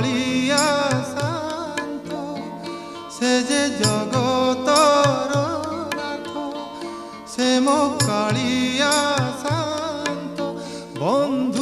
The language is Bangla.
কালিয়া শান্ত, সে যে জগতর নাথ, সে মো কালিয়া শান্ত। বন্ধু